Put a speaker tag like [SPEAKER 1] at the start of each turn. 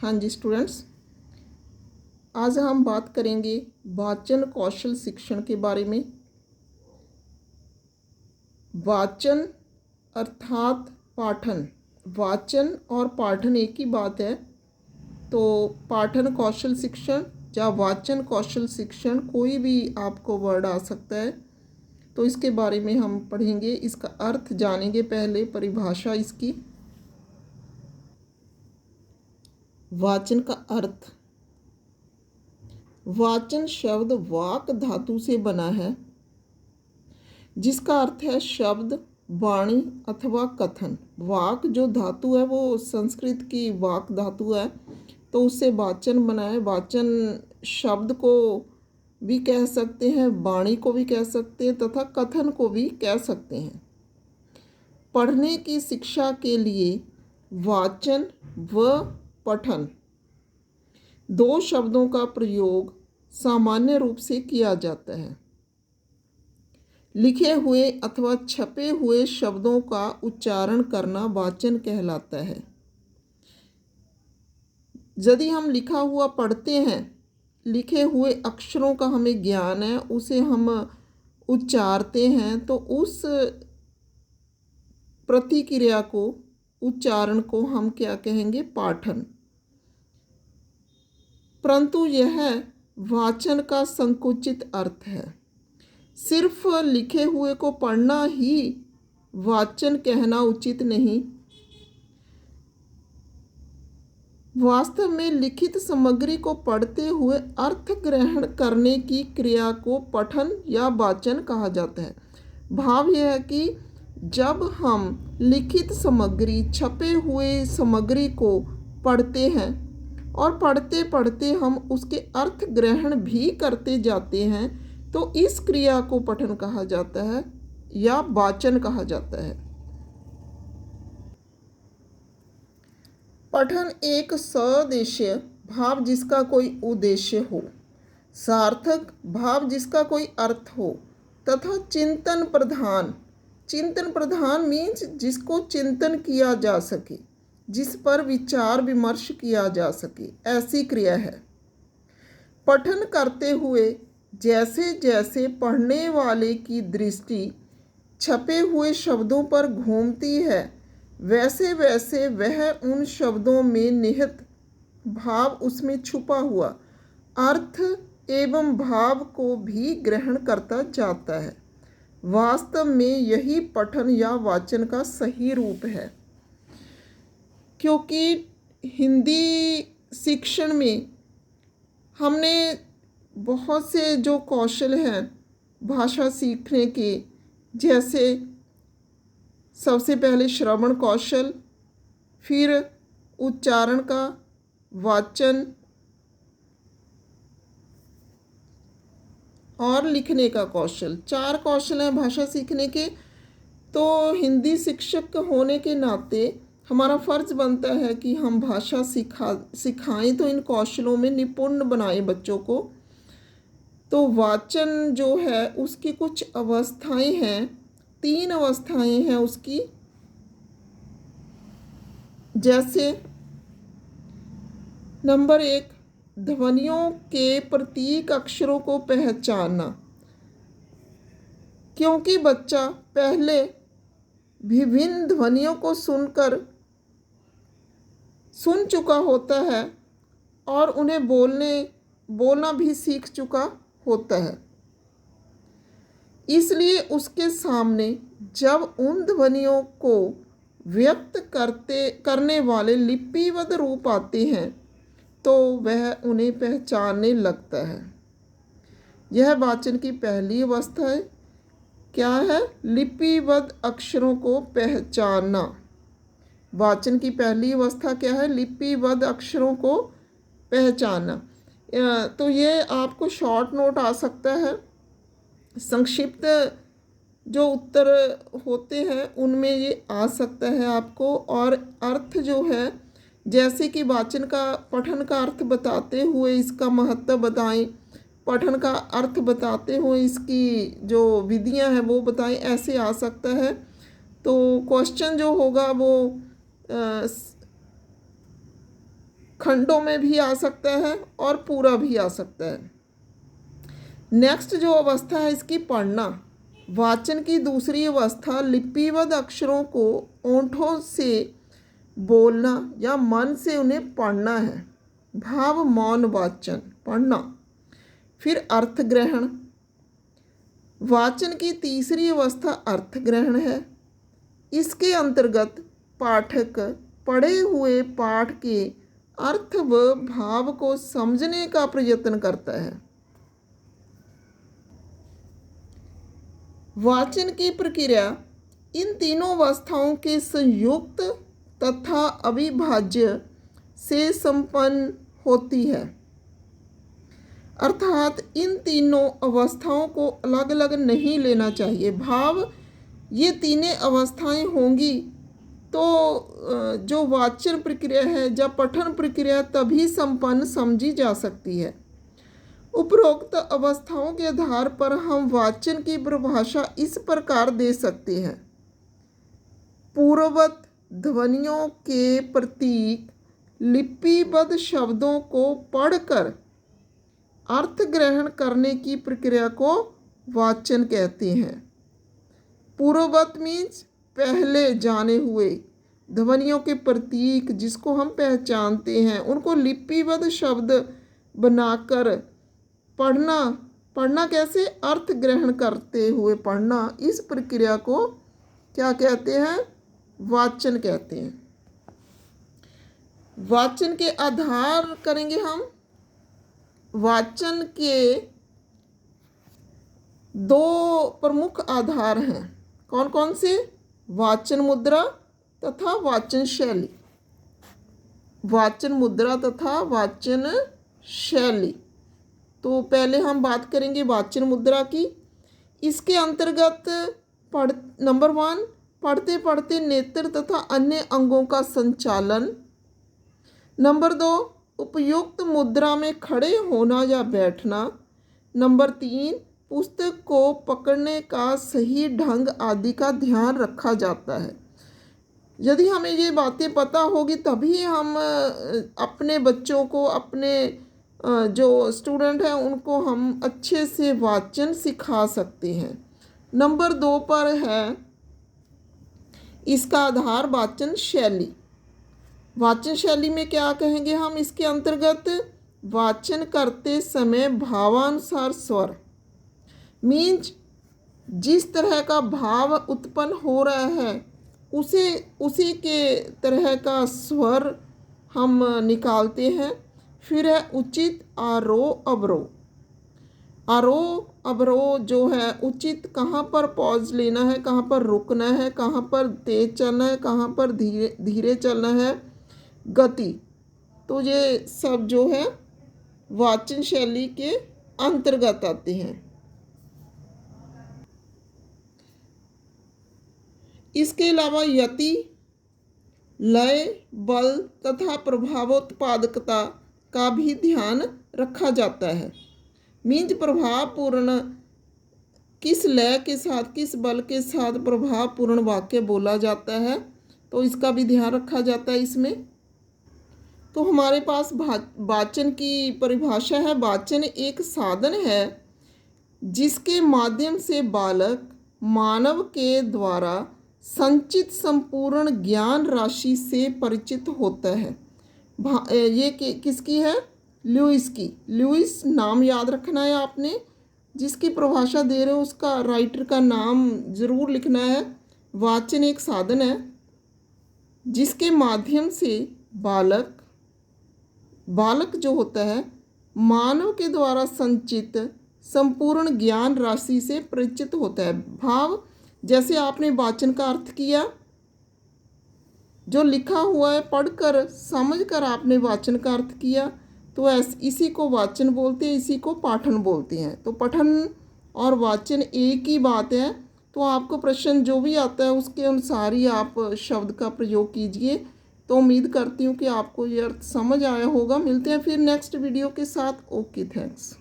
[SPEAKER 1] हाँ जी स्टूडेंट्स, आज हम बात करेंगे वाचन कौशल शिक्षण के बारे में। वाचन अर्थात पाठन। वाचन और पाठन एक ही बात है। तो पाठन कौशल शिक्षण या वाचन कौशल शिक्षण, कोई भी आपको वर्ड आ सकता है। तो इसके बारे में हम पढ़ेंगे, इसका अर्थ जानेंगे। पहले परिभाषा इसकी। वाचन का अर्थ। वाचन शब्द वाक धातु से बना है, जिसका अर्थ है शब्द, वाणी अथवा कथन। वाक जो धातु है वो संस्कृत की वाक धातु है, तो उससे वाचन बना है। वाचन शब्द को भी कह सकते हैं, वाणी को भी कह सकते हैं तथा कथन को भी कह सकते हैं। पढ़ने की शिक्षा के लिए वाचन व पठन दो शब्दों का प्रयोग सामान्य रूप से किया जाता है। लिखे हुए अथवा छपे हुए शब्दों का उच्चारण करना वाचन कहलाता है। यदि हम लिखा हुआ पढ़ते हैं, लिखे हुए अक्षरों का हमें ज्ञान है, उसे हम उच्चारते हैं, तो उस प्रतिक्रिया को, उच्चारण को हम क्या कहेंगे? पाठन। परंतु यह वाचन का संकुचित अर्थ है। सिर्फ लिखे हुए को पढ़ना ही वाचन कहना उचित नहीं। वास्तव में लिखित सामग्री को पढ़ते हुए अर्थ ग्रहण करने की क्रिया को पठन या वाचन कहा जाता है। भाव यह है कि जब हम लिखित सामग्री, छपे हुए सामग्री को पढ़ते हैं और पढ़ते पढ़ते हम उसके अर्थ ग्रहण भी करते जाते हैं, तो इस क्रिया को पठन कहा जाता है या वाचन कहा जाता है। पठन एक सदेशीय भाव जिसका कोई उद्देश्य हो, सार्थक भाव जिसका कोई अर्थ हो, तथा चिंतन प्रधान। चिंतन प्रधान मीन्स जिसको चिंतन किया जा सके, जिस पर विचार विमर्श किया जा सके, ऐसी क्रिया है। पठन करते हुए जैसे जैसे पढ़ने वाले की दृष्टि छपे हुए शब्दों पर घूमती है, वैसे वैसे वह उन शब्दों में निहित भाव, उसमें छुपा हुआ अर्थ एवं भाव को भी ग्रहण करता जाता है। वास्तव में यही पठन या वाचन का सही रूप है। क्योंकि हिंदी शिक्षण में हमने बहुत से जो कौशल हैं भाषा सीखने के, जैसे सबसे पहले श्रवण कौशल, फिर उच्चारण का, वाचन और लिखने का कौशल। 4 कौशल हैं भाषा सीखने के। तो हिंदी शिक्षक होने के नाते हमारा फ़र्ज़ बनता है कि हम भाषा सिखाएं, तो इन कौशलों में निपुण बनाएं बच्चों को। तो वाचन जो है उसकी कुछ अवस्थाएं हैं, 3 अवस्थाएं हैं उसकी। जैसे नंबर 1, ध्वनियों के प्रतीक अक्षरों को पहचानना। क्योंकि बच्चा पहले विभिन्न ध्वनियों को सुन चुका होता है और उन्हें बोलना भी सीख चुका होता है, इसलिए उसके सामने जब उन ध्वनियों को व्यक्त करने वाले लिपिबद्ध रूप आते हैं, तो वह उन्हें पहचानने लगता है। यह वाचन की पहली अवस्था है। क्या है? लिपिबद्ध अक्षरों को पहचानना। वाचन की पहली अवस्था क्या है? लिपिबद्ध अक्षरों को पहचानना। तो ये आपको शॉर्ट नोट आ सकता है। संक्षिप्त जो उत्तर होते हैं उनमें ये आ सकता है आपको। और अर्थ जो है, जैसे कि वाचन का, पठन का अर्थ बताते हुए इसका महत्व बताएं, पठन का अर्थ बताते हुए इसकी जो विधियां हैं वो बताएं, ऐसे आ सकता है। तो क्वेश्चन जो होगा वो खंडों में भी आ सकता है और पूरा भी आ सकता है। नेक्स्ट जो अवस्था है इसकी पढ़ना। वाचन की दूसरी अवस्था लिपिबद्ध अक्षरों को ओंठों से बोलना या मन से उन्हें पढ़ना है। भाव मौन वाचन पढ़ना। फिर अर्थ ग्रहण। वाचन की तीसरी अवस्था अर्थ ग्रहण है। इसके अंतर्गत पाठक पढ़े हुए पाठ के अर्थ व भाव को समझने का प्रयत्न करता है। वाचन की प्रक्रिया इन तीनों अवस्थाओं के संयुक्त तथा अविभाज्य से संपन्न होती है, अर्थात इन तीनों अवस्थाओं को अलग अलग नहीं लेना चाहिए। भाव ये तीनों अवस्थाएं होंगी तो जो वाचन प्रक्रिया है या पठन प्रक्रिया तभी संपन्न समझी जा सकती है। उपरोक्त अवस्थाओं के आधार पर हम वाचन की परिभाषा इस प्रकार दे सकते हैं। पूर्ववत ध्वनियों के प्रतीक लिपिबद्ध शब्दों को पढ़कर अर्थ ग्रहण करने की प्रक्रिया को वाचन कहते हैं। पूर्ववत मीन्स पहले जाने हुए ध्वनियों के प्रतीक जिसको हम पहचानते हैं उनको लिपिबद्ध शब्द बनाकर पढ़ना कैसे? अर्थ ग्रहण करते हुए पढ़ना। इस प्रक्रिया को क्या कहते हैं? वाचन कहते हैं। वाचन के आधार करेंगे हम। वाचन के दो प्रमुख आधार हैं। कौन कौन से? वाचन मुद्रा तथा वाचन शैली। वाचन मुद्रा तथा वाचन शैली। तो पहले हम बात करेंगे वाचन मुद्रा की। इसके अंतर्गत नंबर 1 पढ़ते पढ़ते नेत्र तथा अन्य अंगों का संचालन। नंबर 2 उपयुक्त मुद्रा में खड़े होना या बैठना। नंबर 3 पुस्तक को पकड़ने का सही ढंग आदि का ध्यान रखा जाता है। यदि हमें ये बातें पता होगी तभी हम अपने बच्चों को, अपने जो स्टूडेंट हैं उनको हम अच्छे से वाचन सिखा सकते हैं। नंबर 2 पर है इसका आधार वाचन शैली। वाचन शैली में क्या कहेंगे हम? इसके अंतर्गत वाचन करते समय भावानुसार स्वर मीन्स जिस तरह का भाव उत्पन्न हो रहा है उसी के तरह का स्वर हम निकालते हैं। फिर है उचित आरोह अवरोह। आरोह अवरोह जो है उचित, कहाँ पर पॉज लेना है, कहाँ पर रुकना है, कहाँ पर तेज चलना है, कहाँ पर धीरे धीरे चलना है, गति। तो ये सब जो है वाचन शैली के अंतर्गत आते हैं। इसके अलावा यति, लय, बल तथा प्रभावोत्पादकता का भी ध्यान रखा जाता है। मीन्स प्रभावपूर्ण किस लय के साथ, किस बल के साथ प्रभावपूर्ण वाक्य बोला जाता है, तो इसका भी ध्यान रखा जाता है इसमें। तो हमारे पास वाचन की परिभाषा है। वाचन एक साधन है जिसके माध्यम से बालक मानव के द्वारा संचित संपूर्ण ज्ञान राशि से परिचित होता है। ये किसकी है? ल्यूइस की। ल्यूइस नाम याद रखना है आपने। जिसकी परिभाषा दे रहे हो उसका राइटर का नाम ज़रूर लिखना है। वाचन एक साधन है जिसके माध्यम से बालक जो होता है मानव के द्वारा संचित संपूर्ण ज्ञान राशि से परिचित होता है। भाव जैसे आपने वाचन का अर्थ किया, जो लिखा हुआ है पढ़कर समझकर आपने वाचन का अर्थ किया, तो इसी को वाचन बोलते हैं, इसी को पाठन बोलते हैं। तो पठन और वाचन एक ही बात है। तो आपको प्रश्न जो भी आता है उसके अनुसार ही आप शब्द का प्रयोग कीजिए। तो उम्मीद करती हूँ कि आपको ये अर्थ समझ आया होगा। मिलते हैं फिर नेक्स्ट वीडियो के साथ। Okay, thanks.